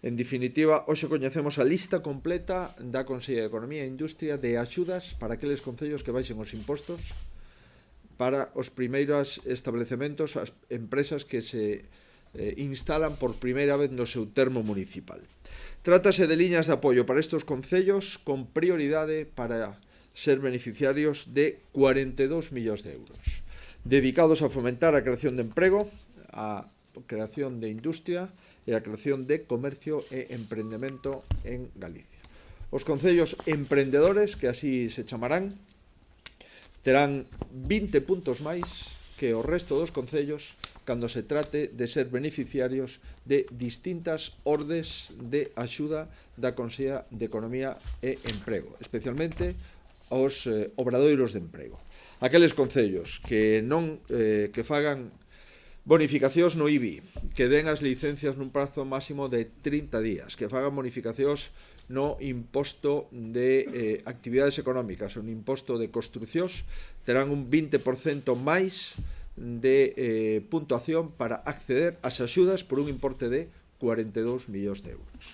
En definitiva, hoxe coñecemos a lista completa da Consellería de Economía e Industria de axudas para aqueles concellos que baixen os impostos para os primeiros establecementos, as empresas que se instalan por primeira vez no seu termo municipal. Trátase de liñas de apoio para estes concellos con prioridade para ser beneficiarios de 42 millóns de euros, dedicados a fomentar a creación de emprego, a creación de industria e a creación de comercio e emprendemento en Galicia. Os concellos emprendedores, que así se chamarán, terán 20 puntos máis que o resto dos concellos cando se trate de ser beneficiarios de distintas ordes de axuda da Consellería de Economía e Emprego, especialmente aos obradoiros de emprego. Aqueles concellos que non que fagan bonificacións no IBI, que den as licencias nun prazo máximo de 30 días, que fagan bonificacións no imposto de actividades económicas, o no imposto de construcións, terán un 20% máis de puntuación para acceder ás axudas por un importe de 42 millóns de euros.